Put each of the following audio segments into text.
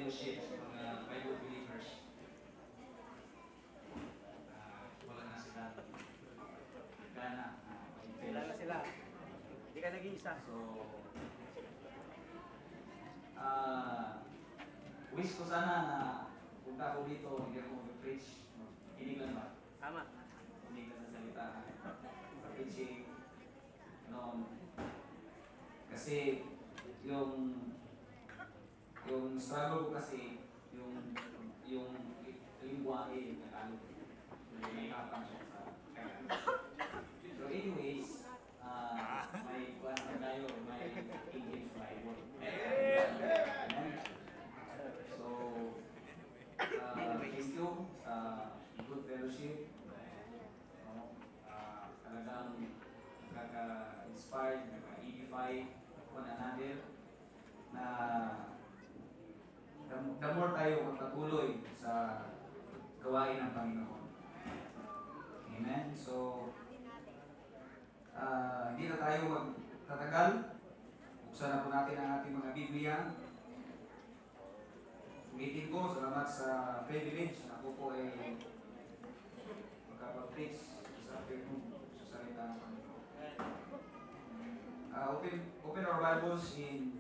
fellowship sa mga Bible believers. Wala na sila. Gana. Wala na sila. Hindi ka nag-iisa. So, wish ko sana na punta ko dito, hindi ako mag-preach. Kinig lang ba? Tama. Kinig lang sa salita. Preaching. Kasi yung struggle ko kasi yung lingwahe yung Tagalog. May hapang siya sa kaya. So anyways, may kuwan tayo, may English Bible. So thank you sa good fellowship. Talagang nakaka-inspire, nakaka-edify one another na the more tayo magpatuloy sa gawain ng Panginoon. Amen? So, hindi na tayo magtatagal. Buksan na po natin ang ating mga Biblia. Ulitin ko, salamat sa privilege na ako po ay magkapag-preach sa afternoon sa salita ng Panginoon. Open our Bibles in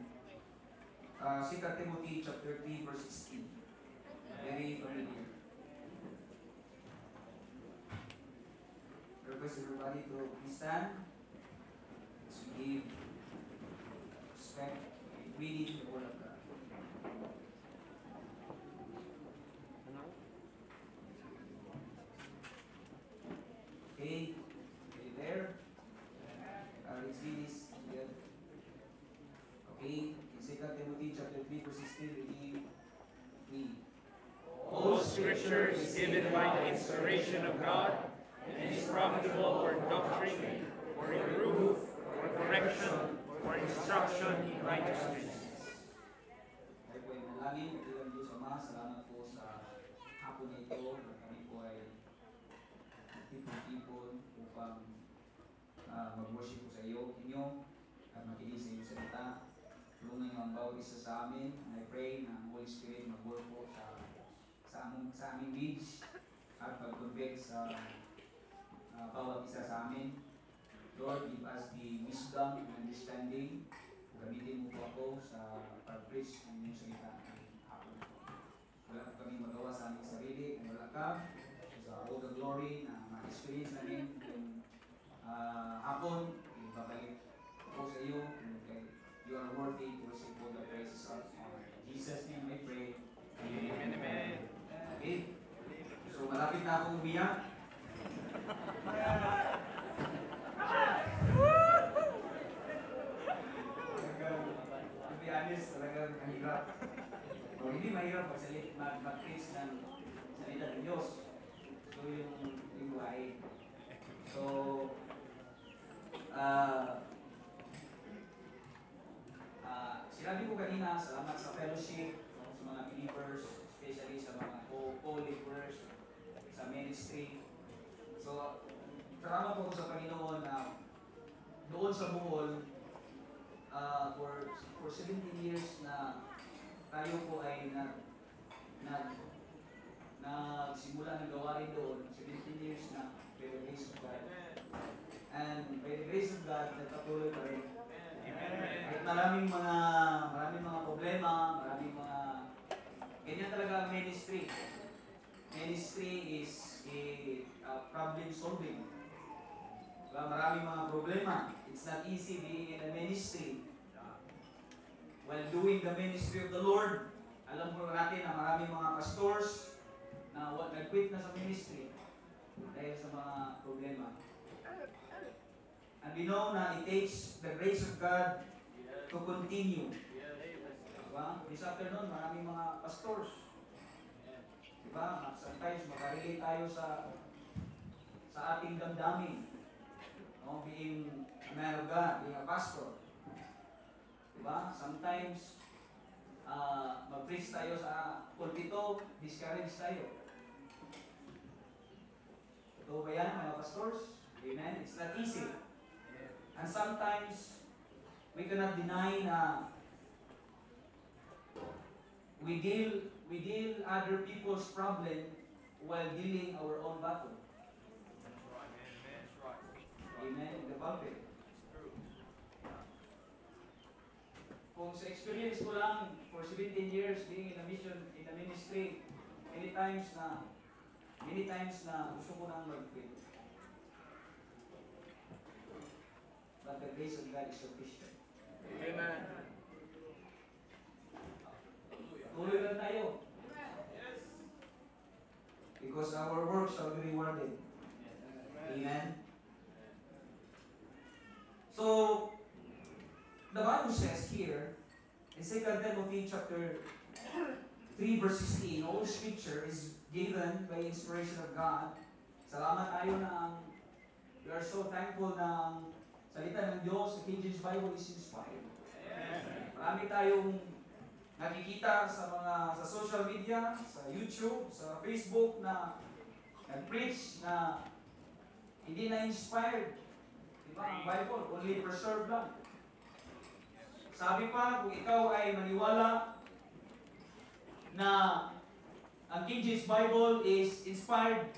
2 Timothy chapter 3 verse 16. Very familiar. Request everybody to please stand as we give respect in reading the Word of God. Okay, are you there? Let's read this together. Okay, in 2 Timothy chapter 3 verse 16, read. All Scripture is given by the inspiration of God and is profitable for doctrine, for reproof, for correction, for instruction in righteousness. Tayo po ay manalangin. Ilang Diyos Ama, salamat po sa hapon na ito na kami po ay tipon-tipon upang mag-worship po sa inyo at makinig sa iyong salita. Tulungan niyo ang bawat isa sa amin. And I pray na ang Holy Spirit mag-work po sa aming needs at mag-convict sa bawat isa sa amin. Lord, give us the wisdom and understanding. Gamitin mo po ako sa pag-preach ng inyong salita ng hapon. Wala po kami magawa sa aming sarili kung wala ka. So, all the glory na ma-experience namin yung hapon, ibabalik po sa iyo. You are worthy to receive all the praises of honor. In Jesus' name I pray. Amen. Amen. Okay. So, malapit na akong umiyak. To be honest, talagang mahirap. O hindi mahirap mag-preach ng salita ng Diyos. So, yung buhay. So, sinabi ko kanina, salamat sa fellowship, sa mga believers, especially sa mga co-laborers, sa ministry. So, salamat po sa Panginoon na doon sa Bohol, for 17 years na tayo po ay nagsimula ng gawain doon, 17 years na, by the grace of God. And by the grace of God, nagpatuloy pa rin. At maraming mga problema, maraming mga ganyan talaga ang ministry. Ministry is problem solving. Maraming mga problema. It's not easy being in a ministry. While doing the ministry of the Lord, alam po natin na maraming mga pastors na nag-quit na sa ministry dahil sa mga problema. And we know na it takes the grace of God to continue. Diba? This afternoon, maraming mga pastors. Diba? Sometimes makarelate tayo sa ating damdamin. No? Being a man of God, being a pastor. Diba? Sometimes, mag-preach tayo sa pulpito, discourage tayo. Ito ba yan, mga pastors? Amen? It's not easy. And sometimes, we cannot deny na we deal other people's problem while dealing our own battle. Amen. The pulpit. Kung sa experience ko lang for 17 years being in a mission, in a ministry, many times na gusto ko nang mag-quit. But the grace of God is sufficient. Amen. Tuloy lang tayo. Because our work shall be rewarded. Amen. So, the Bible says here, in 2 Timothy chapter 3 verse 16, all scripture is given by inspiration of God. Salamat tayo na we are so thankful na ang salita ng Diyos, the King James Bible is inspired. Marami tayong nakikita sa social media, sa YouTube, sa Facebook na nag-preach na hindi na inspired. Diba? Ang Bible, only preserved lang. Sabi pa, kung ikaw ay maniwala na ang King James Bible is inspired,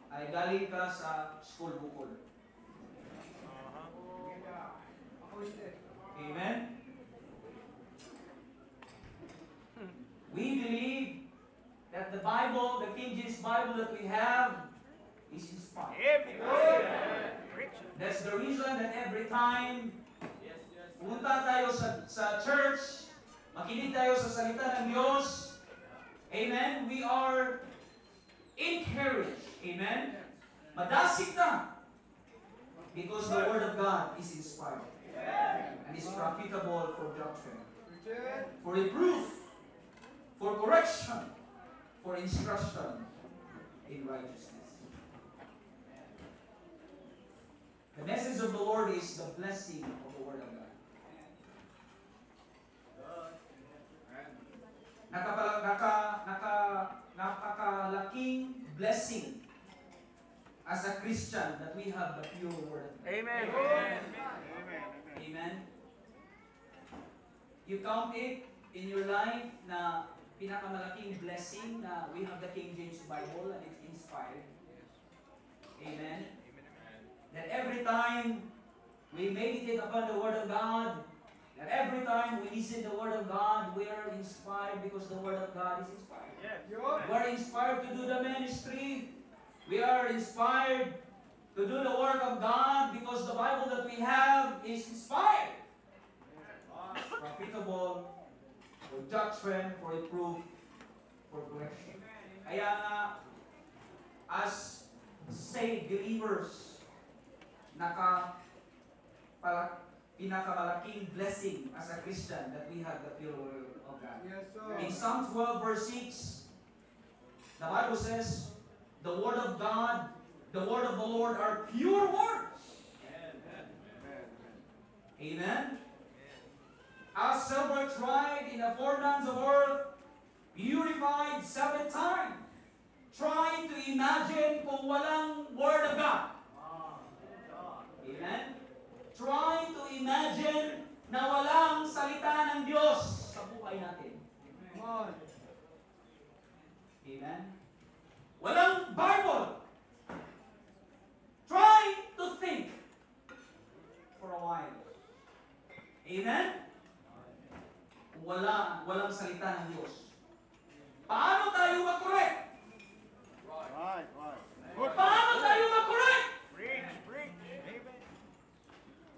ay galing ka sa school bukol. Amen? We believe that the Bible, the King James Bible that we have, is inspired. That's the reason that every time pumunta tayo sa church, makinig tayo sa salita ng Diyos, amen, we are encouraged, amen, madasig na, because the Word of God is inspired, and is profitable for doctrine, for reproof, for correction, for instruction in righteousness. The message of the Lord is the blessing of the Word of God. Napakalaking blessing as a Christian that we have the pure Word of God. Amen. Amen. You count it in your life na pinakamalaking blessing na we have the King James Bible and it's inspired. Amen. That every time we meditate upon the Word of God, that every time we listen to the Word of God, we are inspired because the Word of God is inspired. We are inspired to do the ministry. We are inspired to do the work of God because the Bible that we have is inspired. Profitable for doctrine, for reproof, for correction. Kaya nga, as saved believers, pinakamalaking blessing as a Christian that we have the pure Word of God. In Psalm 12 verse 6, the Bible says, the Word of God, the Word of the Lord are pure words. Amen. As silver tried in the furnace of earth, purified 7 times. Try to imagine kung walang Word of God. Amen. Try to imagine na walang salita ng Diyos sa buhay natin. Amen. Walang Bible. Try to think for a while. Amen. Walang salita ng Diyos. Paano tayo mag-correct? Paano tayo mag-correct?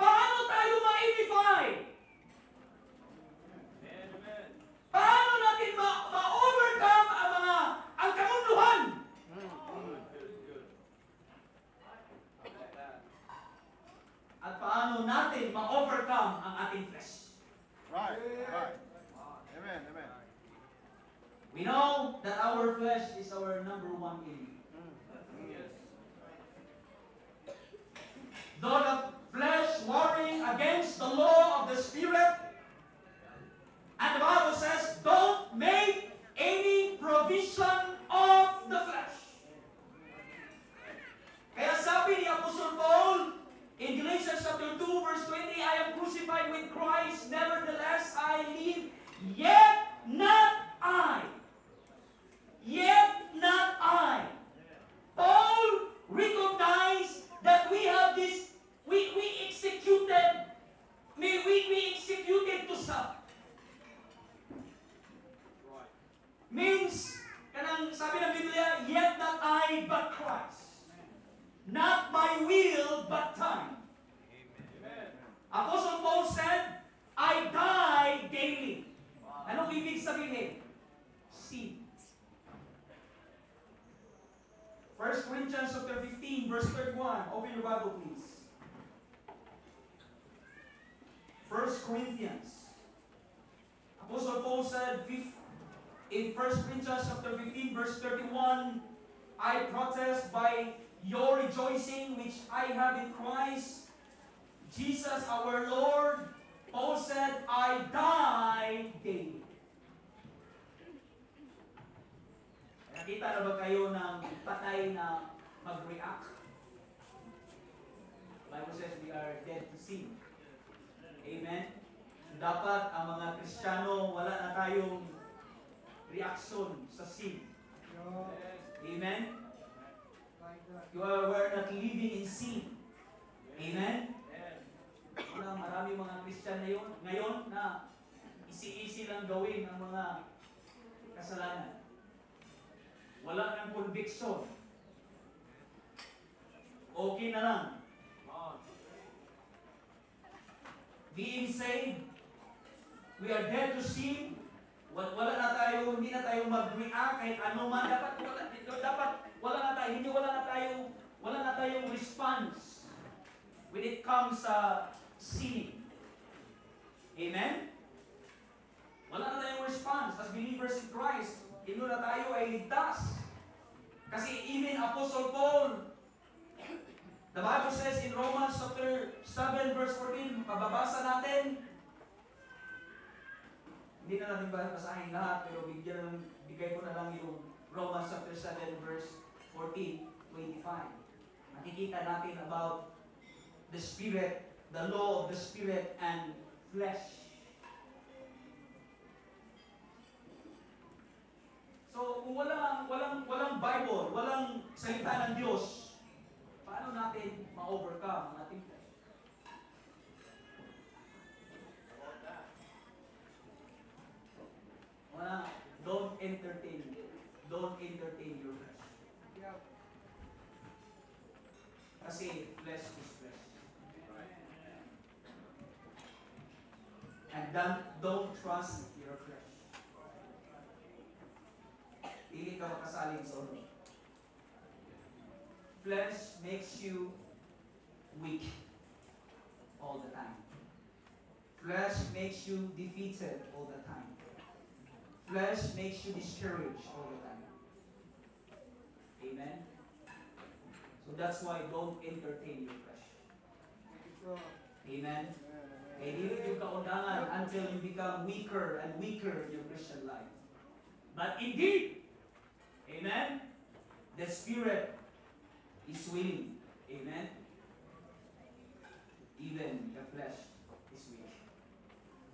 Paano tayo ma-edify? Paano natin ma-overcome ang kamuluhan? At paano natin ma-overcome ang ating flesh? Amen. We know that our flesh is our number one enemy. Though the flesh warring against the law of the Spirit, and the Bible says, don't make any provision of the flesh. Kaya sabi ni Apostle Paul in Galatians chapter 2 verse 20, I am crucified with Christ, nevertheless I live, yet I but Christ. Not my will, but thine. Apostle Paul said, I die daily. Anong ibig sabihin? Sin. 1 Corinthians chapter 15, verse 31. Open your Bible, please. 1 Corinthians. Apostle Paul said in 1 Corinthians chapter 15, verse 31, I protest by your rejoicing which I have in Christ Jesus our Lord. Paul said, I die daily. Nakita na ba kayo ng patay na mag-react? The Bible says we are dead to sin. Amen? Dapat ang mga Kristiyano wala na tayong reaction sa sin. Amen? We're not living in sin. Amen? Wala, marami mga Kristiyano ngayon na isi-isi lang gawin ang mga kasalanan. Wala nang conviction. Okay na lang. Being saved, we are dead to sin. Wala na tayo, hindi na tayo mag-react kahit ano man. Wala na tayong response when it comes sa sinning. Amen? Wala na tayong response. As believers in Christ, ino na tayo ay ligtas. Kasi even Apostle Paul, the Bible says in Romans chapter 7 verse 14, mababasa natin. Hindi na natin basahin lahat, pero bigay ko na lang yung Romans chapter 7 verse 14, 25. Makikita natin about the Spirit, the law of the Spirit and flesh. So, kung walang Bible, walang salita ng Diyos, paano natin ma-overcome ang ating flesh? Don't entertain your flesh. Kasi flesh is flesh. And don't trust your flesh. Hindi ka makasaling sa ulo. Flesh makes you weak all the time. Flesh makes you defeated all the time. Flesh makes you discouraged all the time. Amen? So that's why don't entertain your flesh. Amen? Kaya hindi yung kaundangan until you become weaker and weaker in your Christian life. But indeed, amen, the Spirit is willing. Amen? Even the flesh is weak.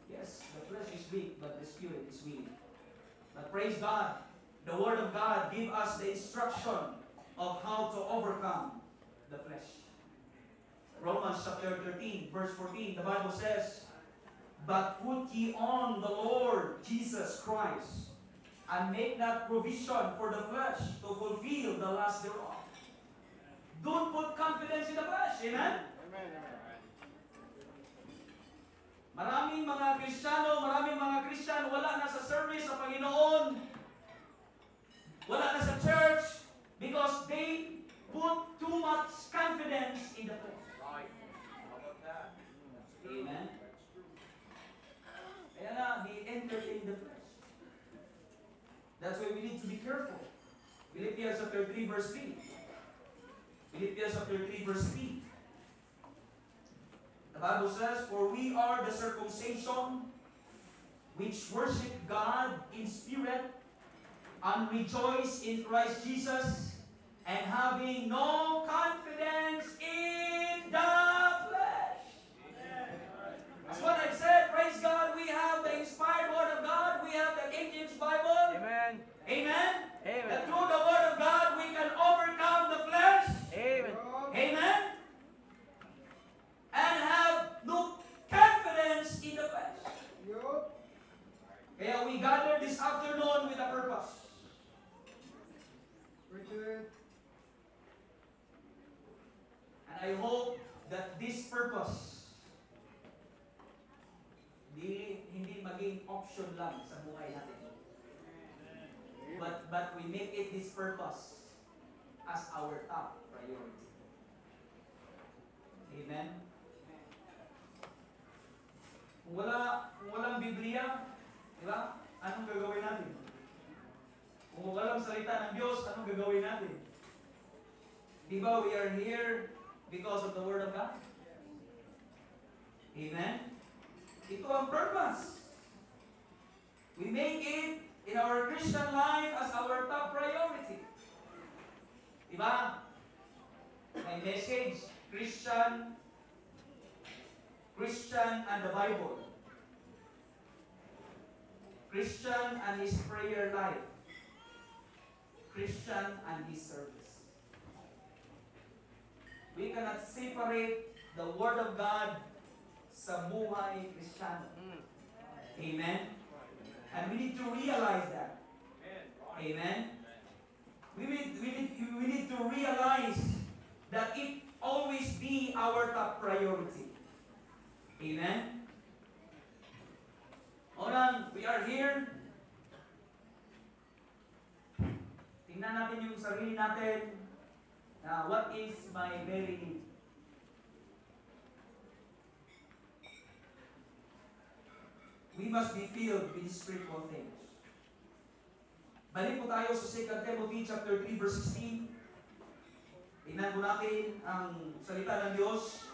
Yes, the flesh is weak, but the Spirit is willing. But praise God, the Word of God gives us the instruction of how to overcome the flesh. Romans chapter 13, verse 14, the Bible says, but put ye on the Lord Jesus Christ, and make not provision for the flesh to fulfill the lust thereof. Don't put confidence in the flesh. Amen? Amen. Maraming mga Kristiyano, wala na sa service sa Panginoon. Wala na sa church because they put too much confidence in the flesh. Right. How about that? Amen? Kaya nga, they entertain the flesh. That's why we need to be careful. Philippians chapter 3 verse 3. Philippians chapter 3 verse 3. The Bible says, for we are the circumcision which worship God in spirit and rejoice in Christ Jesus, and having no confidence in the flesh. That's what I've said. Praise God. We have the inspired Word of God. We have the King James Bible. Amen. Amen. Amen. That through the Word of God we can overcome the flesh. Amen. Amen. And have no confidence in the flesh. Kaya we gather this afternoon with a purpose. but we make it this purpose as our top priority. Amen? Kung walang Biblia, di ba? Anong gagawin natin? Kung walang salita ng Diyos, anong gagawin natin? Di ba we are here because of the Word of God? Amen? Ito ang purpose. We make it in our Christian life as our top priority. Di ba? May message, Christian and the Bible. Christian and his prayer life. Christian and his service. We cannot separate the Word of God sa buhay Kristiyano. Amen? And we need to realize that. Amen? We need to realize that it always be our top priority. Amen? Unang, we are here. Tingnan natin yung sarili natin na what is my very need. We must be filled with spiritual things. Balik po tayo sa 2 Timothy chapter 3 verse 16. Tingnan po natin ang salita ng Diyos.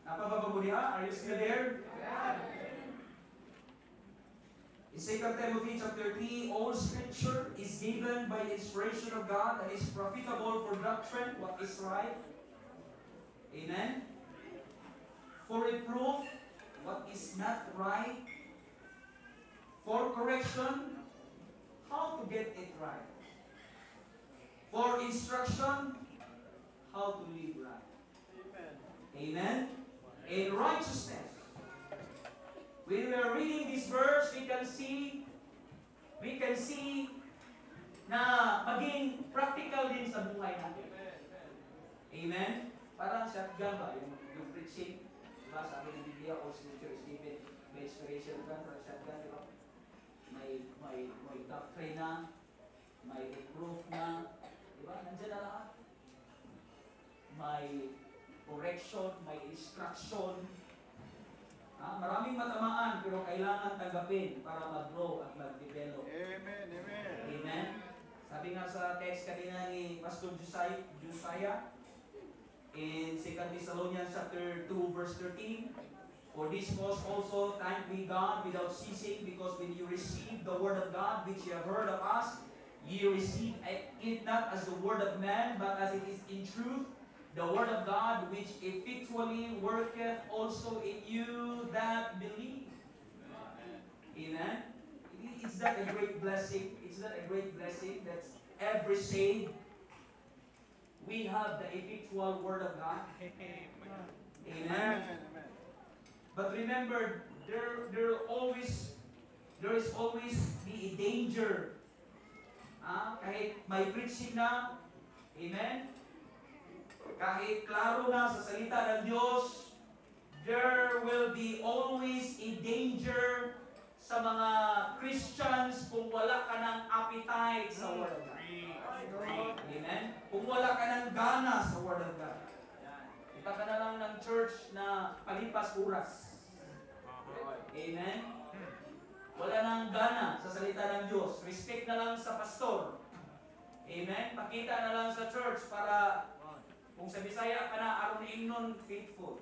Napababa mo diha? Are you still there? In 2 Timothy chapter 3, all scripture is given by the inspiration of God and is profitable for doctrine, what is right. Amen? For reproof, what is not right. For correction, how to get it right. For instruction, how to live right. Amen? In righteousness. When we are reading this verse, we can see na maging practical din sa buhay natin. Amen? Parang shotgun ba? Yung preaching, diba? Sabi ng Biblia, all scripture is given by inspiration of God. Parang shotgun, diba? May doctrine na, may proof na, diba? Nandiyan na lahat. May correction, may instruction. Maraming matamaan pero kailangan tanggapin para mag-grow at mag-develop. Amen, amen. Amen? Sabi nga sa text kanina ni Pastor Josiah in 2 Thessalonians chapter 2 verse 13, for this cause also thank we God without ceasing, because when you receive the word of God which you have heard of us, ye receive it not as the word of man, but as it is in truth, the word of God, which effectually worketh also in you that believe. Amen? Is that a great blessing? Is that a great blessing that every saved, we have the effectual word of God? Amen? But remember, there is always be a danger. Kahit may preaching na, amen? Kahit klaro na sa salita ng Diyos, there will be always a danger sa mga Christians kung wala ka ng appetite sa Word of God. Amen? Kung wala ka ng gana sa Word of God. Kita ka na lang ng church na palipas oras. Amen? Wala nang gana sa salita ng Diyos. Respect na lang sa pastor. Amen? Pakita na lang sa church para kung sa Bisaya ka na, aron ingnon faithful.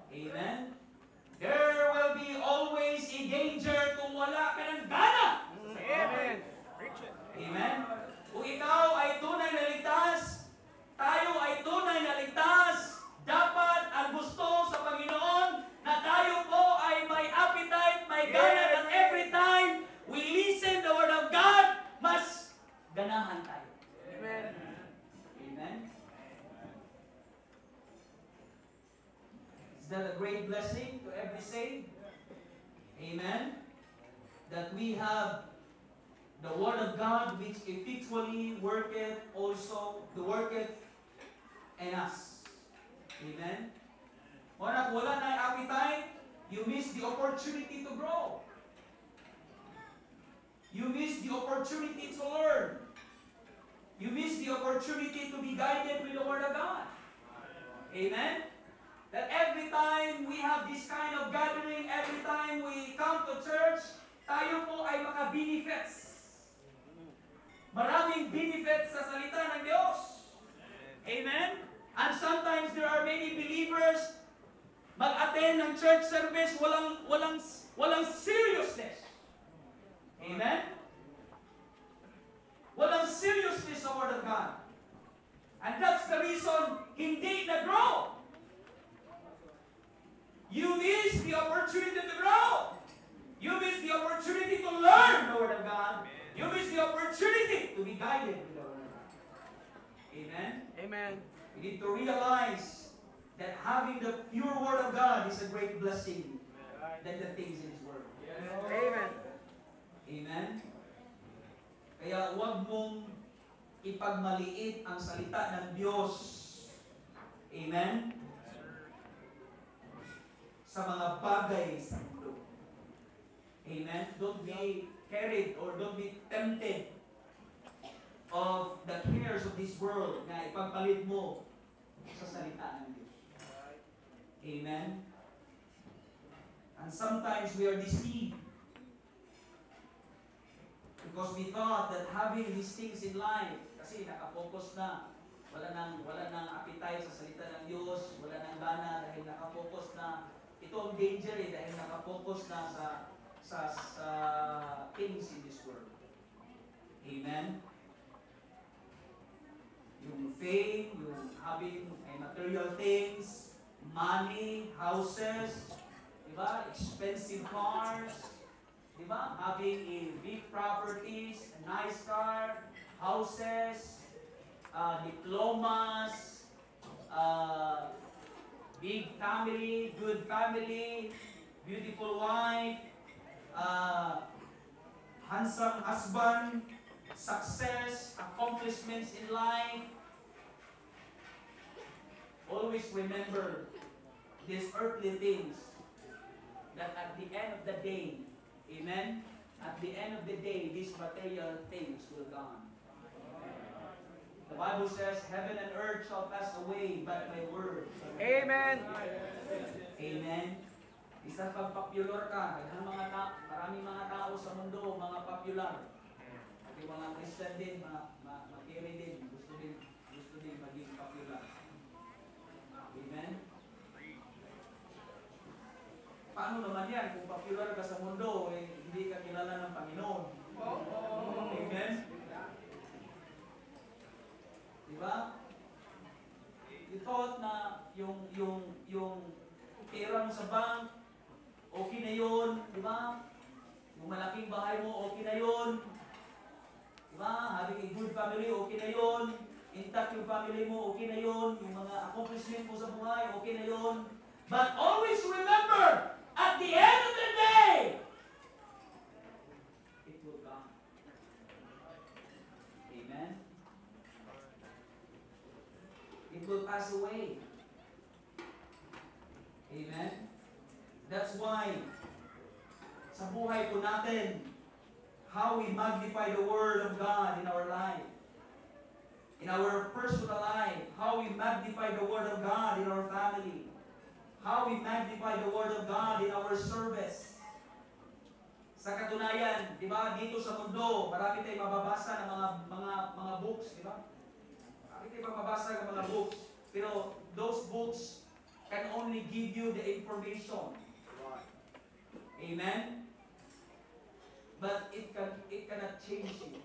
Amen? There will be always a danger kung wala ka ng gana. Amen. Amen? Kung ikaw ay tunay na ligtas, tayo ay tunay na ligtas, dapat ang gusto sa Panginoon na tayo po ay may appetite, may gana, that every time we listen the Word of God, mas ganahan tayo. Amen. Amen? Is that a great blessing to every saved? Amen? That we have the Word of God which effectually worketh also, the worketh in us. Amen? Kung wala na appetite, you miss the opportunity to grow. You miss the opportunity to learn. You miss the opportunity to be guided with the Word of God. Amen? That every time we have this kind of gathering, every time we come to church, tayo po ay maka-benefits. Maraming benefits sa salita ng Diyos. Amen? And sometimes there are many believers mag-attend ng church service, walang seriousness. Amen? Walang seriousness sa Word of God. And that's the reason hindi na-grow. You miss the opportunity to grow. You miss the opportunity to learn the Word of God. You miss the opportunity to be guided with the Word of God. Amen? Amen. We need to realize that having the pure Word of God is a great blessing than the things in His Word. Amen. Amen? Kaya huwag mong ipagmaliit ang salita ng Diyos. Amen? Sa mga bagay sa mundo. Amen? Don't be carried or don't be tempted of the cares of this world na ipagpalit mo sa salita ng Diyos. Amen? And sometimes we are deceived because we thought that having these things in life, kasi nakafocus na, wala nang appetite sa salita ng Diyos, wala nang gana dahil nakafocus na, ito ang danger dahil nakafocus na sa things in this world. Amen? Yung fame, yung having material things, money, houses, diba? Expensive cars, diba? Having a big properties, a nice car, houses, diplomas, big family, good family, beautiful wife, handsome husband, success, accomplishments in life. Always remember these earthly things that at the end of the day, amen? At the end of the day, these material things will gone. The Bible says, heaven and earth shall pass away, but my word. Amen. Amen. Isang pag-popular ka, maraming mga tao sa mundo, mga popular. At yung mga Christian din, makiri din, gusto din maging popular. Amen? Paano naman yan? Kung popular ka sa mundo, hindi ka kilala ng Panginoon. Amen? Diba? You thought na yung pera mo sa bank, okay na yun, di ba? Yung malaking bahay mo, okay na yun. Di ba? Having a good family, okay na yun. Intact yung family mo, okay na yun. Yung mga accomplishment mo sa buhay, okay na yun. But always remember, at the end of the day, it will come. Amen? It will pass away. Amen? That's why, sa buhay po natin, how we magnify the Word of God in our life. In our personal life, how we magnify the Word of God in our family. How we magnify the Word of God in our service. Sa katunayan, di ba, dito sa mundo, marami tayong mababasa ng mga books, di ba? Marami tayong mababasa ng mga books. Pero those books can only give you the information. Amen? But it cannot change you.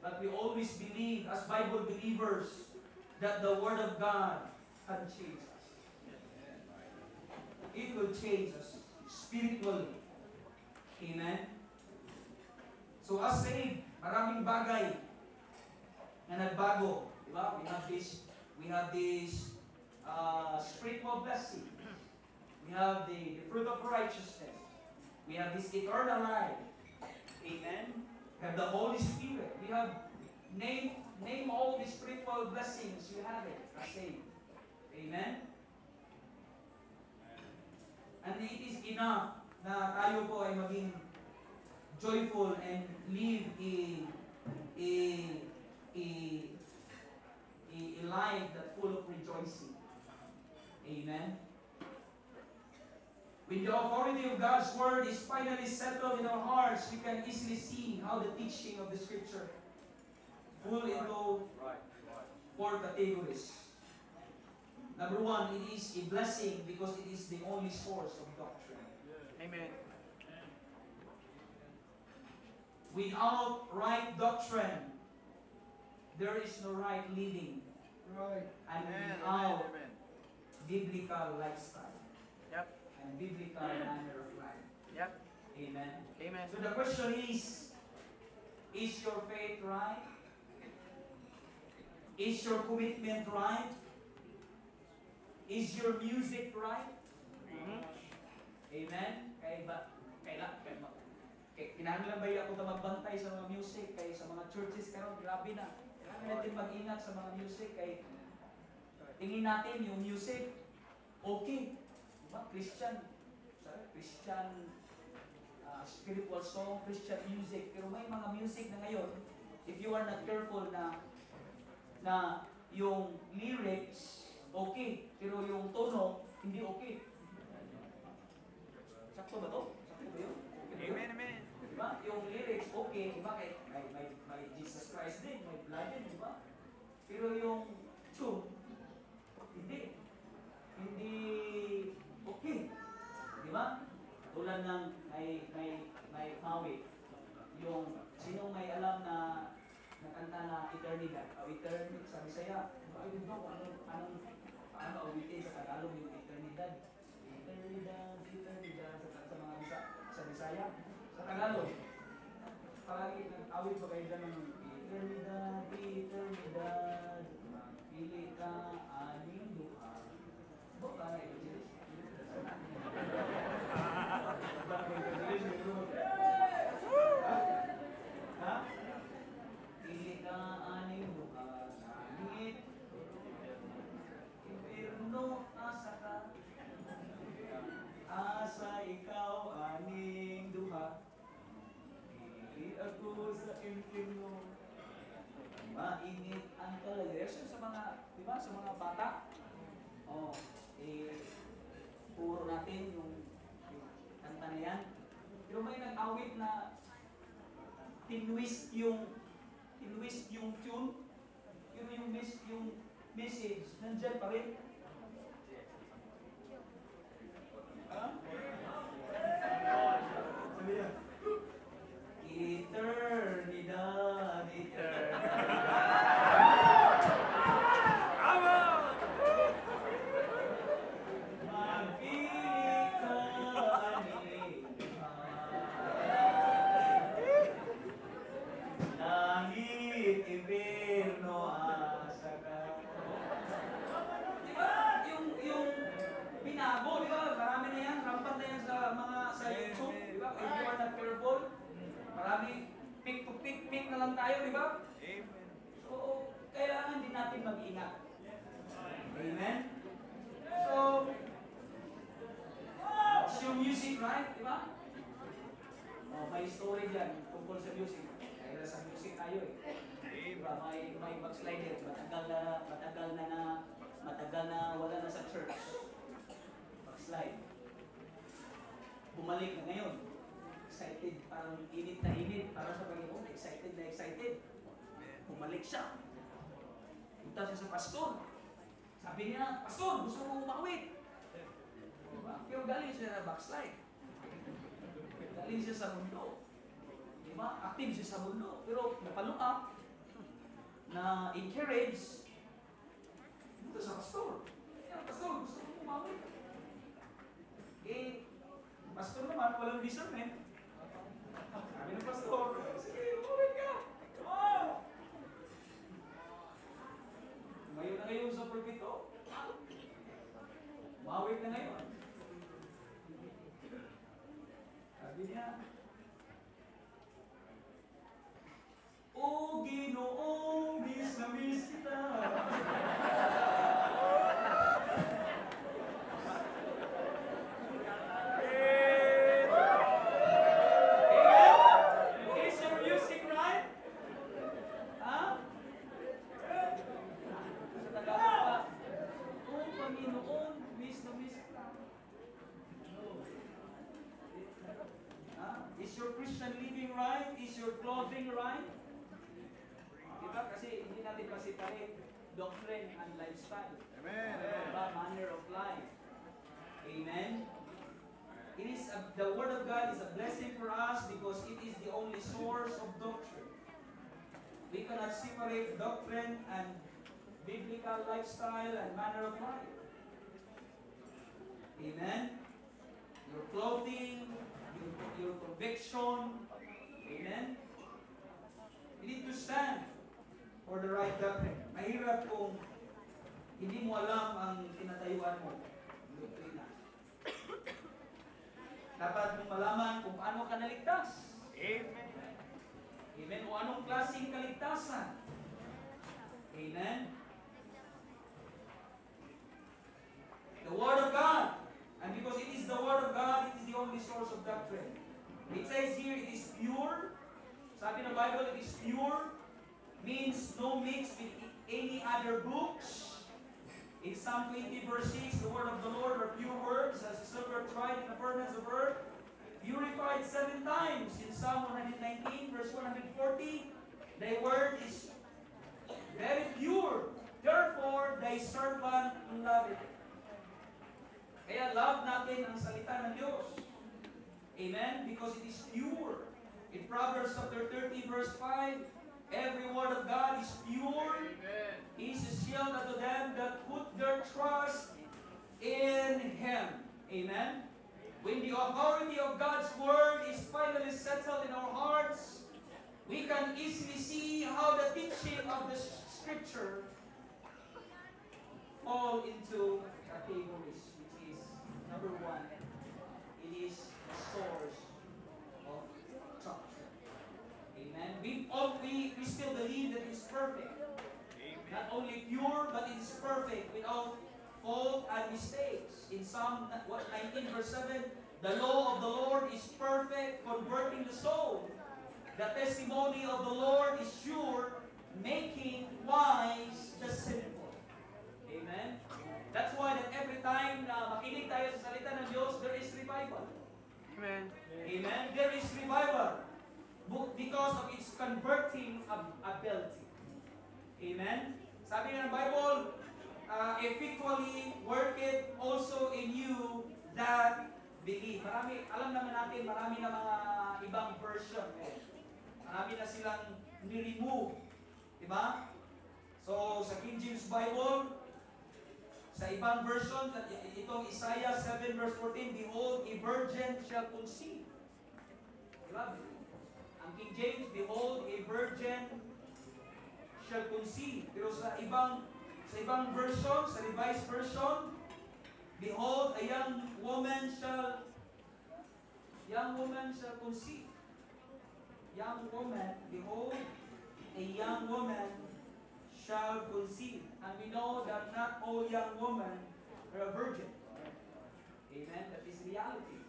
But we always believe, as Bible believers, that the Word of God can change us. It will change us spiritually. Amen? So as saved, maraming bagay na nagbago. Diba? We have this spiritual blessing. We have the fruit of righteousness. We have this eternal life. Amen? We have the Holy Spirit. We have, name all the spiritual blessings you have it as saved. Amen? And it is enough na tayo po ay maging joyful and live a, a, a life that full of rejoicing. Amen. When the authority of God's word is finally settled in our hearts, we can easily see how the teaching of the scripture fall into four categories. Number one, it is a blessing because it is the only source of doctrine. Amen. Without right doctrine, there is no right living. Right. And Amen. without Amen. biblical lifestyle Yep. and biblical manner of life. Yep. Amen. Amen. So the question is your faith right? Is your commitment right? Is your music right? Amen. Kinahanglan ba ako ta magbantay sa mga music kay sa mga churches karon grabe na. Kailangan natin mag-ingat sa mga music kay tingin natin yung music okay. Diba? Christian spiritual song, Christian music. Pero may mga music na ngayon, if you are not careful na yung lyrics okay, pero yung tono hindi okay. Sakto ba to? Sakto ba yun? Amen. Amen. Diba? Yung lyrics okay, diba? May Jesus Christ din, may blood din, diba? Pero yung tune, hindi okay. Diba? Tulad ng may Maui. Yung sino may alam na nakanta na Eternidad o Eternity sa Bisaya. Ay, di ba? Paano awitin sa Tagalog yung Eternidad? Eternidad sa mga sa Bisaya. Sa Tagalog. Palagi nag-awit ba kayo dyan ng Eternidad, pili ka aning duha. Ba't ka na ito, ha? Pili ka aning duha, langit, impirno, asa ka, asa ikaw aning duha, pili ako sa impirno. Mainit ang kalagreso sa mga, di ba, sa mga bata. Puro natin yung kanta na yan. Pero may nag-awit na tinwist yung tune, pero yung message, nandyan pa rin. Ha? Sabi yan. Eternidad, pick na lang tayo, di ba? Amen. So, kailangan din natin mag-ingat. Amen? So, it's your music, right? Di ba? May story dyan tungkol sa music. Kaya sa music tayo eh. Diba? May backslider. Matagal na wala na sa church. Backslide. Bumalik na ngayon. Excited, parang init na init, para sa Panginoon, excited na excited. Bumalik siya. Punta siya sa pastor. Sabi niya, pastor, gusto mo umawit. Diba? Pero galing siya na backslide. Galing siya sa mundo. Diba? Active siya sa mundo. Pero napalo up, na encourage, punta sa pastor. Pastor, gusto mo umawit. Pastor naman, walang discernment. Sabi ng pastor, sige, umawit ka. Come on! Ngayon na ngayon sa pulpito, umawit na ngayon. Sabi niya, O Ginoo, miss na miss kita. Christian living right? Is your clothing right? Diba? Kasi hindi natin pa-separate doctrine and lifestyle. Amen. Diba? Manner of life. Amen? It is the Word of God is a blessing for us because it is the only source of doctrine. We cannot separate doctrine and biblical lifestyle and manner of life. Amen? Your clothing, your conviction. Amen? You need to stand for the right doctrine. Mahirap kung hindi mo alam ang tinatayuan mo. Doktrina. Dapat mong malaman kung paano ka naligtas. Amen. Amen? O anong klaseng kaligtasan. Amen? The Word of God. And because it is the Word of God, it is the only source of doctrine. It says here, it is pure. Sabi ng Bible, it is pure. Means no mix with any other books. In Psalm 20 verse 6, the word of the Lord are pure words, as a silver tried in the furnace of earth, purified 7 times. In Psalm 119 verse 140, thy word is very pure. Therefore, thy servant loved it. Kaya love natin ang salita ng Diyos. Amen? Because it is pure. In Proverbs chapter 30 verse 5, every word of God is pure. Amen. He is a shield unto them that put their trust in Him. Amen? When the authority of God's Word is finally settled in our hearts, we can easily see how the teaching of the Scripture fall into categories, which is, number 1, it is the source of truth. Amen? We still believe that it's perfect. Not only pure, but it is perfect without fault and mistakes. In Psalm 19 verse 7, the law of the Lord is perfect, converting the soul. The testimony of the Lord is sure, making wise the simple. Amen? That's why that every time na makinig tayo sa salita ng Diyos, there is revival. Amen. Amen? There is revival because of its converting ability. Amen? Sabi nga ng Bible, effectually worketh also in you that believe. Marami, alam naman natin, marami na mga ibang version. Marami na silang ni-remove. Diba? So, sa King James Bible, sa ibang version, itong Isaiah 7 verse 14, behold, a virgin shall conceive. Diba? Ang King James, behold, a virgin shall conceive. Pero sa ibang version, sa Revised Version, behold, a young woman shall conceive. Young woman, behold, a young woman shall conceive. And we know that not all young women are a virgin. Amen? That is reality.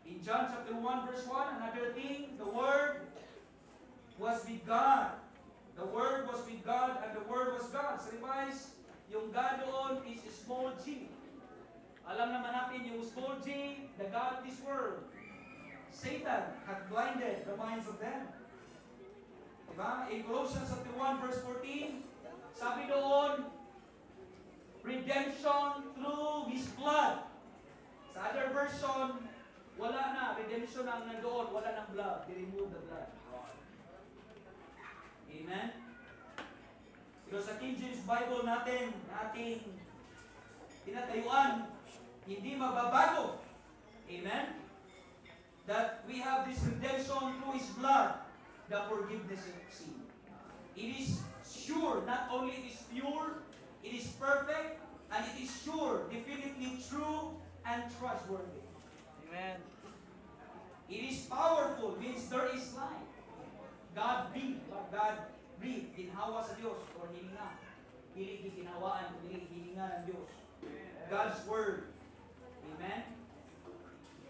In John chapter 1 verse 1, another thing, the Word was with God. The Word was with God and the Word was God. Sa Revised, yung God doon is small g. Alam naman natin yung small g, the God of this world. Satan had blinded the minds of them. Diba? In Colossians chapter 1 verse 14, sabi doon, redemption through His blood. Sa other version, wala na. Redemption ang nandoon. Wala ng blood. They remove the blood. Amen? Pero sa King James Bible natin, ating tinatayuan, hindi mababago. Amen? That we have this redemption through His blood, the forgiveness of sin. It is sure, not only it is pure, it is perfect, and it is sure, definitely true, and trustworthy. Amen. It is powerful, means there is life. God breathed, ginhawa sa Diyos, or hininga. Dili ginhawaan, dili hininga ng Diyos. God's Word, amen,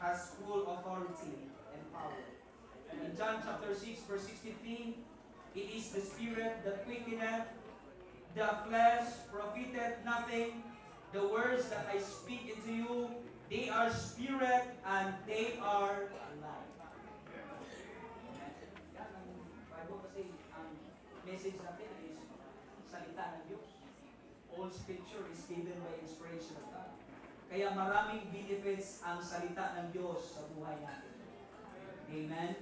has full authority and power. In John chapter 6, verse 63, it is the Spirit that quickeneth, the flesh profiteth nothing. The words that I speak unto you, They are spirit and they are life. Yan ang Bible kasi ang message natin is salita ng Diyos. All scripture is given by inspiration of God. Kaya maraming benefits ang salita ng Diyos sa buhay natin. Amen?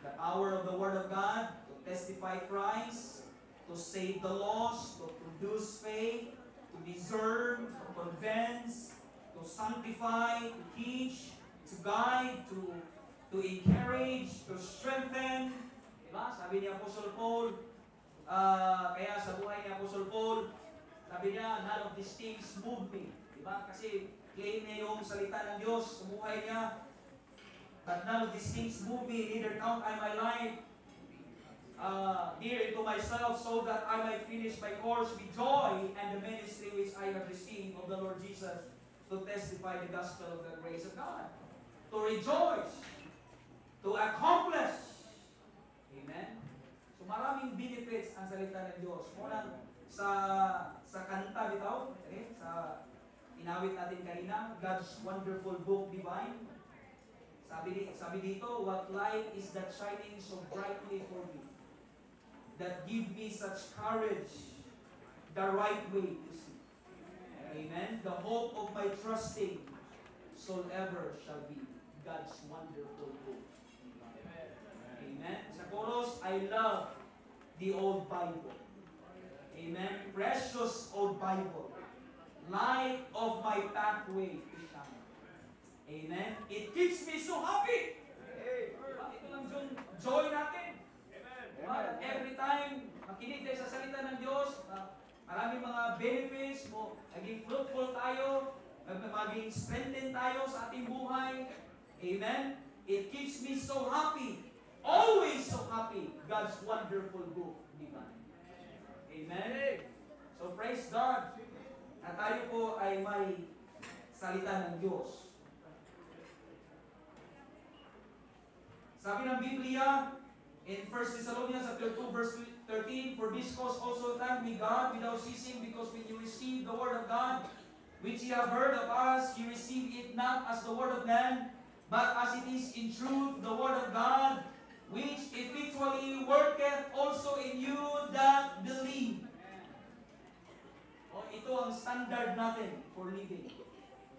The power of the Word of God to testify Christ, to save the lost, to produce faith, to discern, to convince, to sanctify, to teach, to guide, to encourage, to strengthen. Diba? Sabi ni Apostle Paul, kaya sa buhay ni Apostle Paul, sabi niya, none of these things move me. Diba? Kasi claim niya yung salita ng Diyos sa buhay niya. But none of these things move me, neither count I my life dear to myself, so that I might finish my course with joy and the ministry which I have received of the Lord Jesus, to testify the gospel of the grace of God, to rejoice, to accomplish. Amen? So maraming benefits ang salita ng Diyos. Muna sa kanta bitaw, okay? Sa inawit natin kanina, God's wonderful book divine. Sabi dito, what light is that shining so brightly for me, that give me such courage, the right way to see. Amen. The hope of my trusting soul ever shall be God's wonderful book. Amen. Sa chorus, I love the old Bible. Amen. Precious old Bible, light of my pathway to shine. Amen. It keeps me so happy. Ito lang joy natin. Amen. Every time makinig tayo sa salita ng Diyos, maraming mga benefits mo, maging fruitful tayo, maging strengthen tayo sa ating buhay. Amen. It keeps me so happy. Always so happy. God's wonderful book divine. Amen. So praise God na tayo po ay may salita ng Diyos. Sabi ng Biblia, in 1 Thessalonians chapter 2, verse 13, for this cause also thank we God without ceasing, because when you receive the word of God, which ye have heard of us, you receive it not as the word of man, but as it is in truth the word of God, which effectually worketh also in you that believe. Ito ang standard natin for living.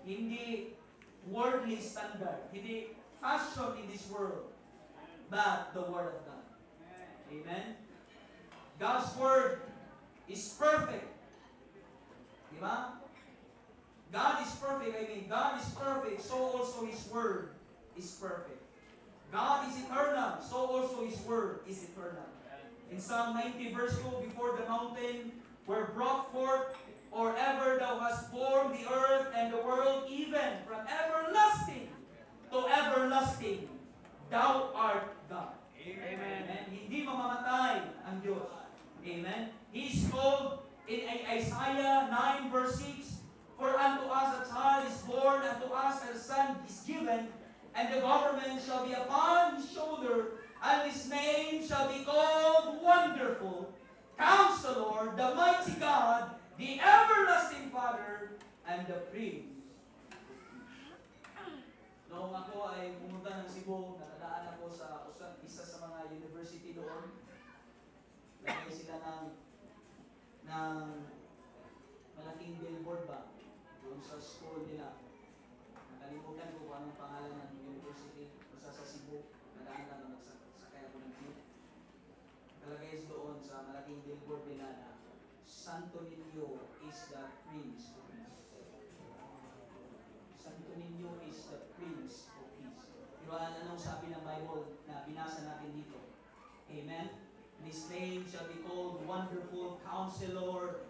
Hindi worldly standard, hindi fashion in this world, but the Word of God. Amen? God's Word is perfect. Diba? God is perfect. God is perfect, so also His Word is perfect. God is eternal, so also His Word is eternal. In Psalm 90 verse 2, before the mountain were brought forth, or ever thou hast formed the earth and the world, even from everlasting to everlasting, thou art God. Amen. Amen. Hindi mamamatay ang Diyos. Amen. He is told in Isaiah 9 verse 6, for unto us a child is born, unto us a son is given, and the government shall be upon his shoulder, and his name shall be called Wonderful, Counselor, the Mighty God, the Everlasting Father, and the Prince. Noong ako ay pumunta ng Cebu, nakadaan ako sa isa sa mga university doon. Lagay sila ng malaking billboard ba doon sa school nila. Nakalimutan ko kung anong pangalan ng university. Basta sa Cebu, nadaan lang nagsakay ako ng jeep. Nakalagay doon sa malaking billboard nila na Santo Niño is the Prince of Peace. Santo Niño is the Prince of Peace. Pero anong sabi ng Bible na binasa natin dito? Amen? His name shall be called Wonderful Counselor,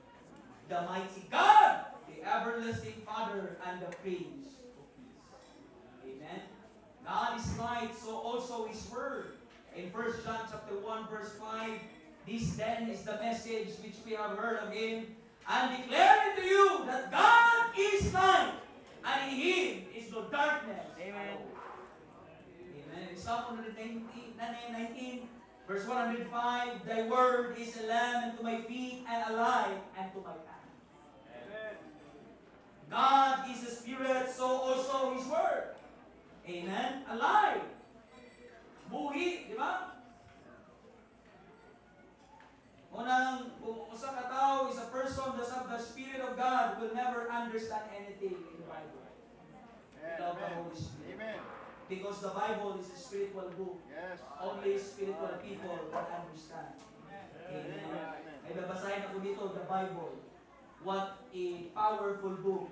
the Mighty God, the Everlasting Father, and the Prince of Peace. Amen? God is light, so also His Word. In 1 John chapter 1 verse 5, this then is the message which we have heard of Him, and declare unto you that God is light, and in Him is no darkness. Amen. Amen. Psalm 119, verse 105, Thy word is a lamp unto my feet, and a light unto my path. Amen. God is a spirit, so also His word. Amen? Alive. Buhi, di ba? Kung usa ka tao is a person that have the Spirit of God will never understand anything in the Bible without the Holy Spirit. Amen. Because the Bible is a spiritual book. Yes. Only spiritual people can understand. Amen. Ay babasahin ako dito, the Bible. What a powerful book.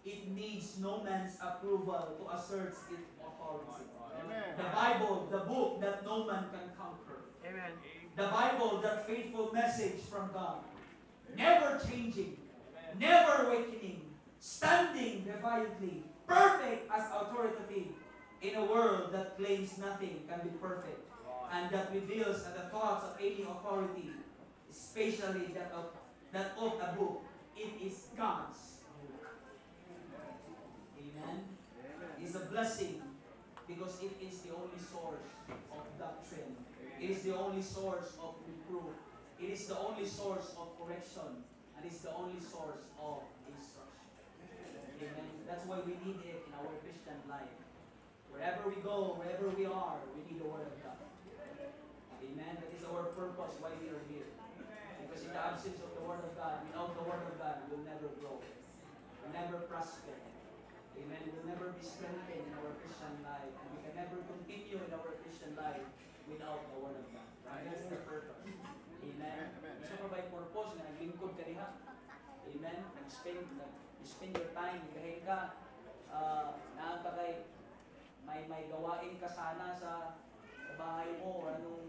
It needs no man's approval to assert its authority. Amen. The Bible, the book that no man can conquer. Amen. The Bible, that faithful message from God. Never changing, never awakening, standing defiantly, perfect as authoritative in a world that claims nothing can be perfect, and that reveals the thoughts of any authority, especially that of a book. It is God's book. Amen. It's a blessing because it is the only source of doctrine. It is the only source of reproof. It is the only source of correction. And it's the only source of instruction. Amen. That's why we need it in our Christian life. Wherever we go, wherever we are, we need the Word of God. Amen. That is our purpose why we are here. Because in the absence of the Word of God, without the Word of God, we will never grow. We will never prosper. Amen. We will never be strengthened in our Christian life. And we can never continue in our Christian life without the Word of God. And that's the purpose. Amen. So for by purpose na naglingkod ka diha. Amen. Nag-spend your time, nagahin ka. Nakakagay, may gawain ka sana sa bahay mo, or anong,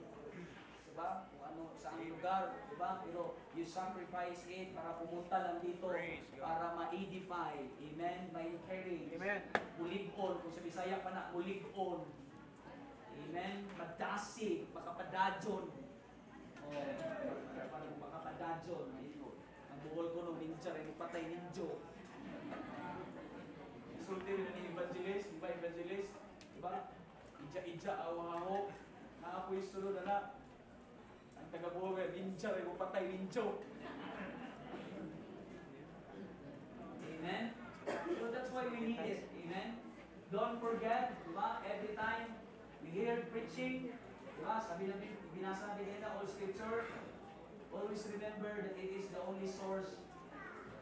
diba? Kung ano, sa lugar, diba? Pero you sacrifice it para pumunta lang dito, para ma-edify. Amen. Ma-encourage. Amen. Mulig-on. Kung sa Bisaya pa na, mulig-on. Amen. Madasig, makapadadyon. Parang makapadadyon. Ang buhol ko nung ninja rin, patay ninjo. Sulti rin ni evangelist, diba evangelist? Diba? Ija-ija, awahaho. Naapoy sunod na. Ang taga-buhol, ninja rin, patay ninjo. Amen? So that's why we need it. Amen? Don't forget, diba? Every time we hear preaching, diba? Sabi namin, binasa natin kanina, all scripture, always remember that it is the only source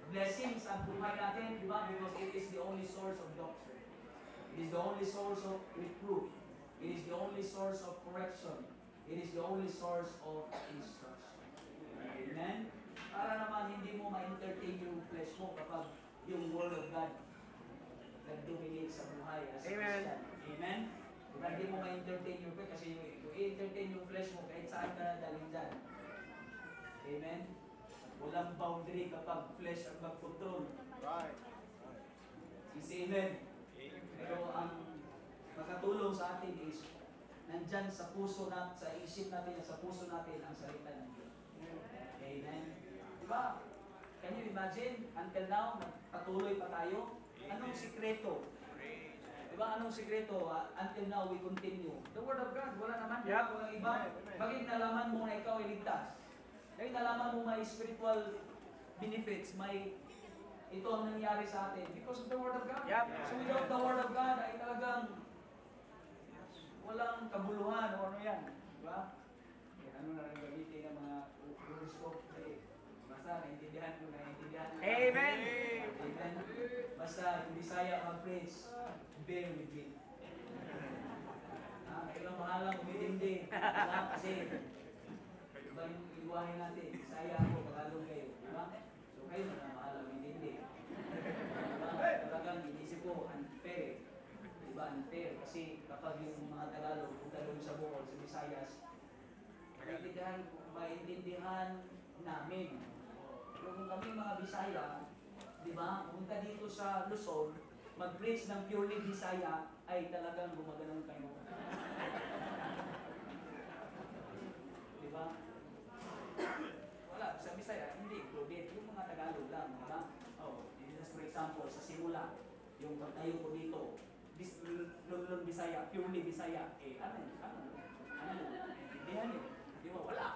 blessings ang buhay natin, diba? Because it is the only source of doctrine. It is the only source of reproof. It is the only source of correction. It is the only source of instruction. Amen? Para naman hindi mo ma-entertain yung flesh mo kapag yung Word of God nag-dominate sa buhay as a Amen. Christian. Amen? Diba, hindi mo ma-entertain yung flesh kasi kung i-entertain yung flesh mo kahit saan ka nadalhin dyan. Amen? Walang boundary kapag flesh ang mag-control. Right. Say amen. Pero ang makatulong sa atin is nandyan sa puso natin, sa isip natin, sa puso natin ang salita ng Diyos. Amen. Diba? Can you imagine? Until now, patuloy pa tayo. Anong sikreto? Diba? Anong sikreto? Until now, we continue. The Word of God. Wala naman. Yep. Walang iba. Bakit nalaman mo na ikaw ay ligtas? Bakit nalaman mo may spiritual benefits, may ito ang nangyari sa atin because of the Word of God. Yep. So without the Word of God ay talagang walang kabuluhan o ano yan. Diba? Ano na rin gamitin ng mga horoscope kasi basta naintindihan ko. Amen. Amen. Basta yung Bisaya ang praise, bear with me. Kailang mahalang umintindi. Diba? Kasi iba yung iwahin natin. Bisaya ako, Tagalog kayo. Diba? So kayo na mahalang umintindi. Talagang inisip ko, unfair. Diba, unfair. Kasi kapag yung mga Tagalog, punta doon sa Bohol, sa Visayas, maintindihan namin. Pero kung kami mga Bisaya, diba, punta dito sa Luzon, mag-preach ng purely Bisaya, ay talagang gumaganon kayo. Diba? Wala, sa Bisaya, hindi included. Yung mga Tagalog lang, diba? Oh, just for example, sa simula, yung pagtayo ko dito, Lulun Bisaya, purely Bisaya, ano? Intindihan yun. Di ba? Wala.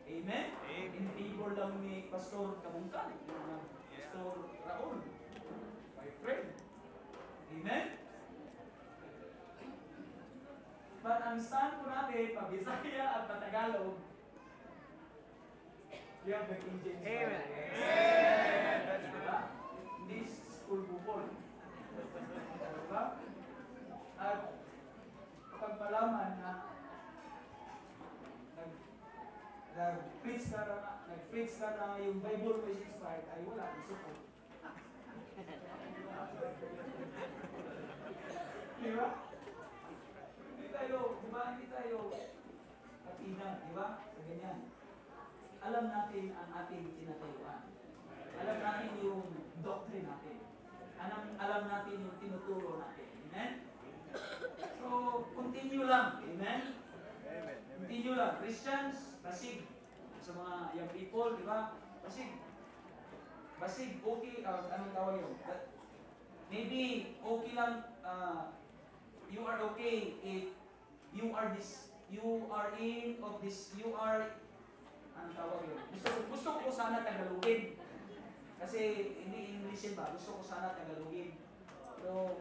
Amen? In favor lang ni Pastor Kabungkan. Pastor Raul, my friend. Amen? But ang stand po natin, Pabisaya at Patagalog, you have the King James Amen. Bible. Amen. That's Diba? Hindi school bukol. Diba? At kapag malaman na nag-preach ka na yung Bible was inspired, ay wala, isuko. Diba? Hindi tayo katinang, diba? Sa ganyan. Alam natin ang ating tinatayuan. Alam natin yung doctrine natin. Alam natin yung tinuturo natin. Amen? So, continue lang. Amen? Continue lang. Christians, basig. Sa mga young people, di ba? Basig. Basig, okay. Anong tawag yun? Maybe, okay lang. You are okay if you are anong tawag yun? Gusto ko sana Tagalogin. Kasi hindi Englishin ba? Gusto ko sana Tagalogin. Pero,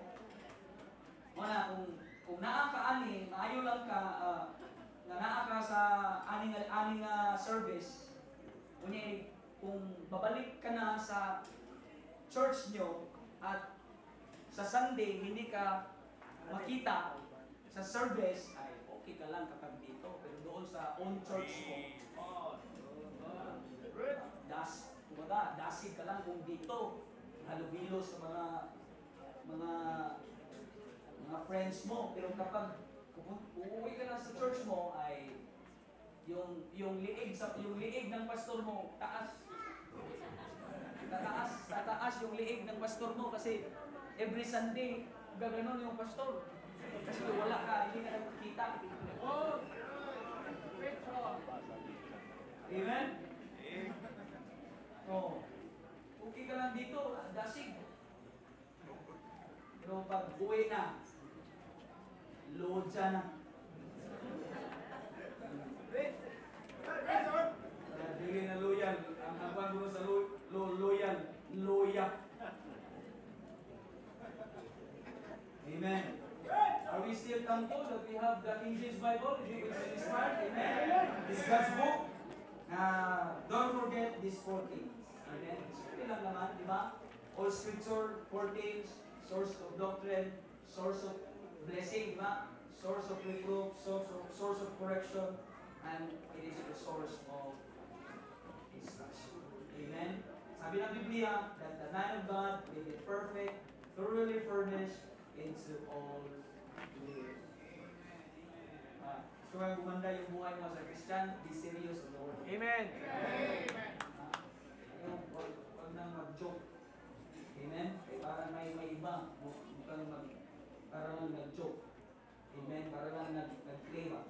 kung naa ka ani, maayo lang ka, na naa ka sa aning service, kung babalik ka na sa church nyo at sa Sunday hindi ka makita sa service, ay okay ka lang kapag dito. Pero doon sa own church mo, dasig ka lang kung dito. Halubilo sa mga friends mo. Pero kapag uuwi ka na sa church mo, ay yung liig ng pastor mo taas. Tataas yung liig ng pastor mo kasi every Sunday gaganon yung pastor. Kasi wala ka, hindi ka nakikita. Oh! Amen? Oh. Okay ka lang dito, dasig. Pero pag uwi na, lodya na. Dili na loyal. Ang hanggang mo sa loyal. Loya. Amen. Are we still thankful that we have the King James Bible? Is it inspired? Amen. It's God's book. Don't forget these 4 things. Amen. Siyempre lang naman, di ba? All scripture, 4 things, source of doctrine, source of blessing, di ba? Source of reproof, source of correction, and it is the source of instruction. Amen. Sabi ng Biblia that the man of God may be perfect, thoroughly furnished into all good. Gusto kang gumanda yung buhay mo sa Christian, be serious on the word. Amen. Huwag nang mag-joke. Amen? Parang may iba. Parang nag-joke. Amen? Parang nag-play ba?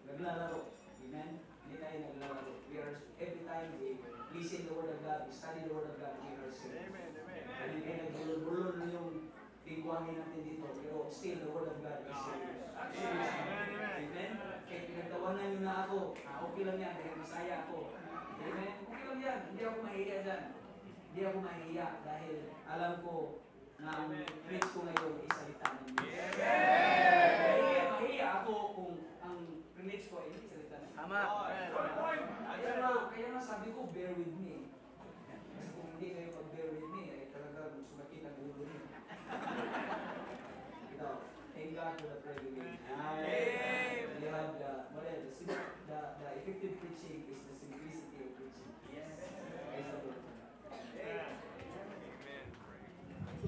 Naglalaro. Amen? Hindi tayo naglalaro. We are, every time we listen the Word of God, we study the Word of God, we are serious. Amen? Kaya nagbulol-bulol yung lingwahe natin dito, pero still the Word of God is serious. Amen? Kaya pinagtawanan nyo na ako, okay lang yan, dahil masaya ako. Amen? Okay lang yan, hindi ako mahiya dyan. Hindi ako mahiya dahil alam ko na ang preach ko ngayon ay salita ng Diyos. Mahiya ako kung ang preach ko ay hindi salita ng Diyos. Tama. Kaya nga sabi ko, bear with me. Kasi kung hindi kayo mag-bear with me, ay talagang sumakit ang ulo niyo. Thank God for the privilege. You have the effective preaching is the simplicity of preaching. Yes. Praise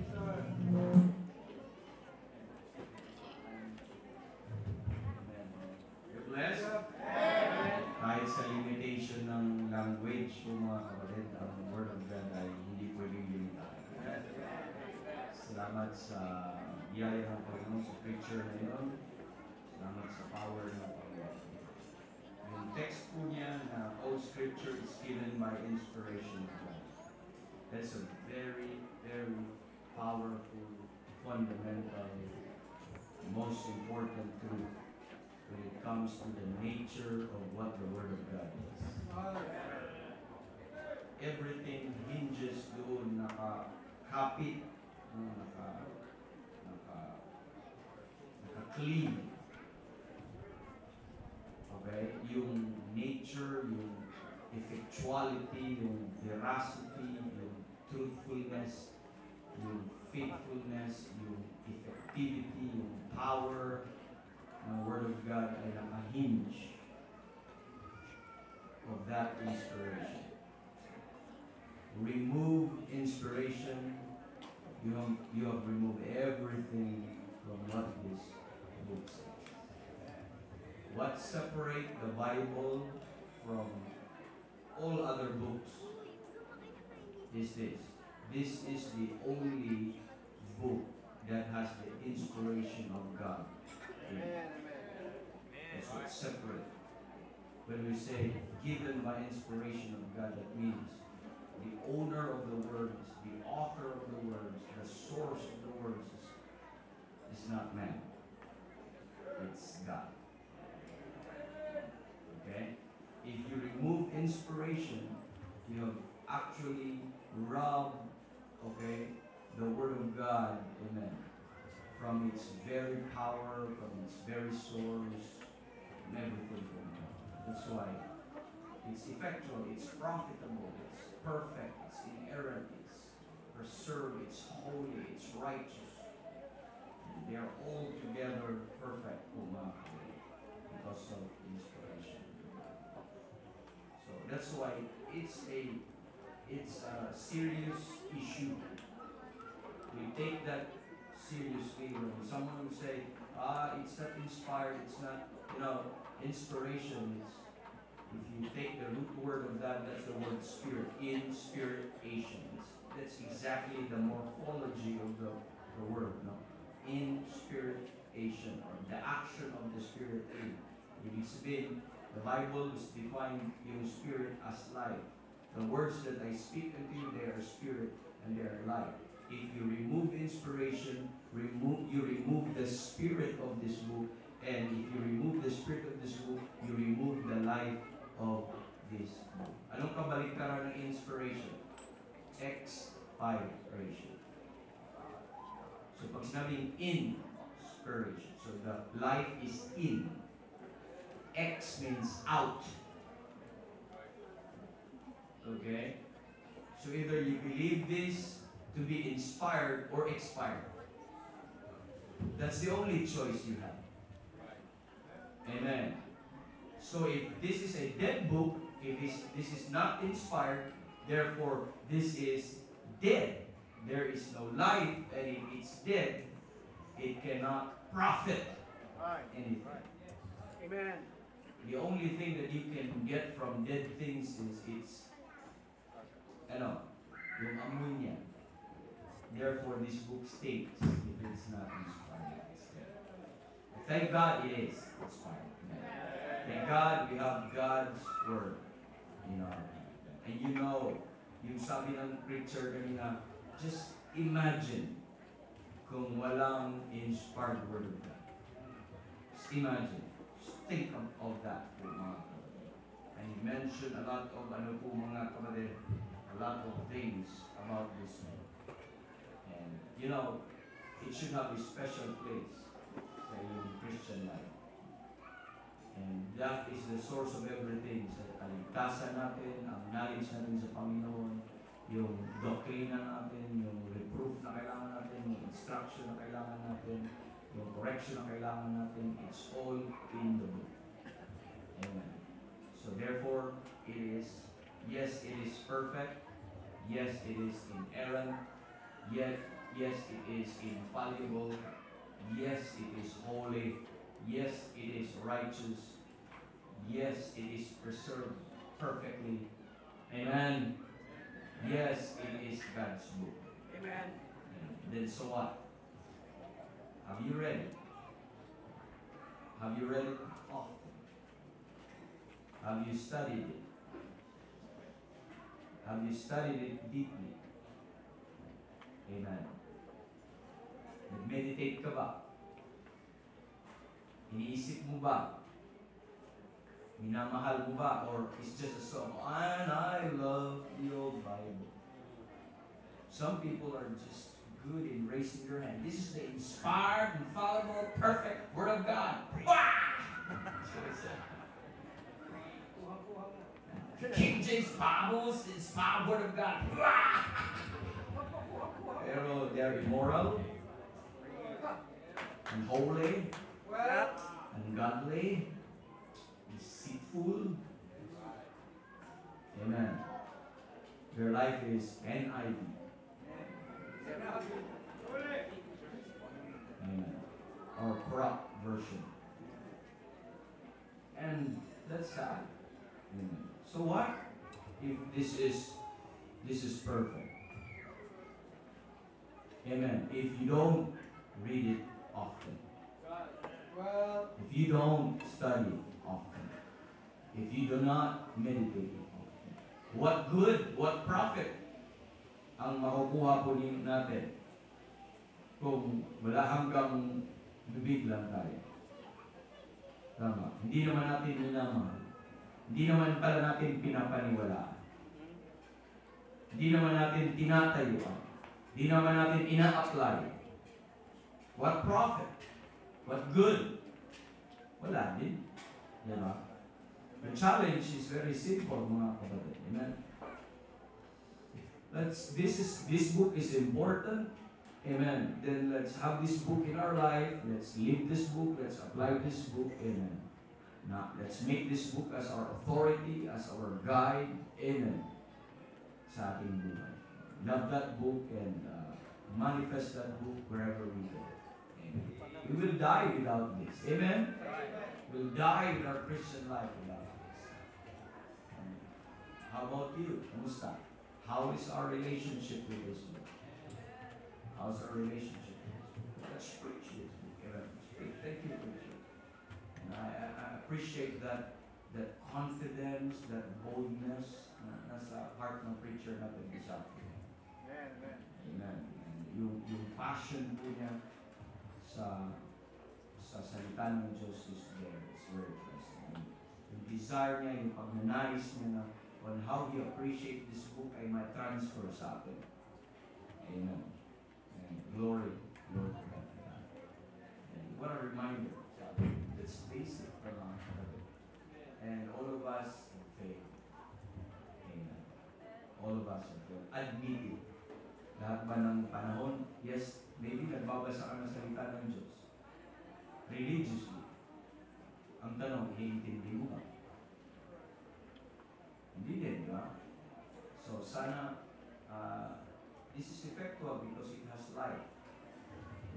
the Lord. You're blessed? Kahit sa limitation ng language o mga kapatid, ang Word of God ay hindi pwedeng limitahan. Salamat sa biyaya ng Panginoon sa picture na yun. Salamat sa power ng Panginoon. Yung text po niya na all scripture is given by inspiration of God. That's a very, very powerful, fundamental, most important truth when it comes to the nature of what the Word of God is. everything hinges doon, nakakapit, no, naka-cleave. Okay? Yung nature, yung effectuality, yung veracity, yung truthfulness, yung faithfulness, yung effectivity, yung power ng Word of God ay naka-hinge of that inspiration. Remove inspiration, you have removed everything from what this book says. What separates the Bible from all other books is this. This is the only book that has the inspiration of God in it. That's what separates. When we say given by inspiration of God, that means the owner of the words, the author of the words, the source of the words is not man. It's God. Okay? If you remove inspiration, you have actually robbed, okay, the Word of God, amen, from its very power, from its very source, and everything from God. That's why it's effectual, it's profitable, it's perfect, it's inerrant, it's preserved, it's holy, it's righteous. And they are all together perfect because of inspiration. So that's why it's a serious issue. We take that seriously. When someone will say, it's not inspired, it's not, inspiration. If you take the root word of that, that's the word spirit, inspiration. That's exactly the morphology of the word, no? Inspiration, or the action of the Spirit in. Ibig sabihin, the Bible is defined yung spirit as life. The words that I speak unto you, they are spirit and they are life. If you remove inspiration, you remove the spirit of this book, and if you remove the spirit of this book, you remove the life of this book. Anong kabaliktaran ng inspiration? Expiration. So pag sinabing inspiration, so the life is in. X means out. Okay? So either you believe this to be inspired or expired. That's the only choice you have. Amen. So if this is a dead book, if this is not inspired, therefore this is dead. There is no life, and if it's dead, it cannot profit anything. Amen. The only thing that you can get from dead things is its, yung amoy niya. Therefore, this book states if it's not inspired, it's dead. Thank God it is inspired. Thank God we have God's Word in our hand. And yung sabi ng preacher kanina, just imagine kung walang inspired Word of God. Just imagine. Just think of that po mga kapatid. And he mentioned a lot of mga kapatid, a lot of things about this man. And it should have a special place sa iyong Christian life. And that is the source of everything. Sa kaligtasan natin, ang knowledge natin sa Panginoon, yung doktrina natin, yung reproof na kailangan natin, yung instruction na kailangan natin, yung correction na kailangan natin, it's all in the book. Amen. So therefore, yes, it is perfect. Yes, it is inerrant. Yes, it is infallible. Yes, it is holy. Yes, it is righteous. Yes, it is preserved perfectly. Amen. Yes, it is God's book. Amen. Then so what? Have you read it? Have you read it often? Have you studied it? Have you studied it deeply? Amen. Nag-meditate ka ba? Iniisip mo ba Minamahal mo ba? Or it's just a song? And I love the old Bible. Some people are just good in raising their hand. This is the inspired, infallible, perfect Word of God. King James Bible is the inspired Word of God. Pero they're immoral, unholy, ungodly, deceitful. Amen. Their life is NIV. Amen. Or corrupt version. And that's sad. Amen. So what if this is perfect? Amen. If you don't read it often. If you don't study it often. If you do not meditate it often. What good, what profit ang makukuha po natin kung wala hanggang bibig lang tayo? Tama. Hindi naman natin minamahal. Hindi naman pala natin pinapaniwalaan. Hindi naman natin tinatayuan. Hindi naman natin ina-apply. What profit? What good? Wala din. Diba? The challenge is very simple, mga kapatid. Amen? This book is important. Amen. Then let's have this book in our life. Let's live this book. Let's apply this book. Amen. Now, let's make this book as our authority, as our guide. Amen. Sa ating buhay. Love that book and manifest that book wherever we go. Amen. We will die without this. Amen. We'll die with our Christian life without this. Amen. How about you? Kamusta? How is our relationship with this book? How's our relationship with this book? Let's preach this book. Amen. Thank you, preacher. And I appreciate that confidence, that boldness na nasa heart ng preacher natin this afternoon. Amen. Amen. And yung passion po niya sa salita ng Diyos is there. It's very present. And yung desire niya, yung pagnanais niya na on how he appreciate this book ay may transfer sa atin. Amen. And glory to God for that. And what a reminder. That's basic for mga kapatid. And all of us have failed. Amen. All of us have failed. Admit it. Lahat ba ng panahon, yes, maybe nagbabasa ka ng salita ng Diyos. Religiously. Ang tanong, iintindi mo ba? Hindi din, di ba? So, sana, this is effectual because it has life.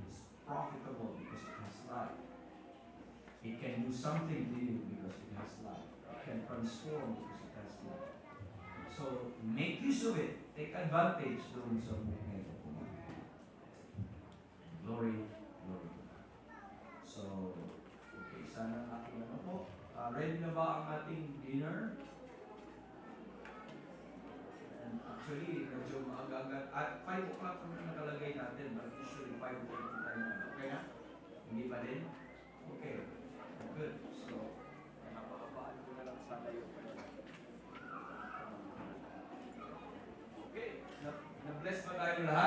It's profitable because it has life. It can do something to you because it has life. It can transform because it has life. So, make use of it. Take advantage doon sa book na ito. Glory, glory to God. So, okay, sana ating ano po. Ready na ba ang ating dinner? And actually, medyo maaga-aga. At 5 o'clock kami nakalagay natin, but usually 5:30 tayo na. Okay na? Hindi pa din? Okay. Good. So, napakabaan ko na lang sana yun. Okay. Na-bless ba tayo lahat?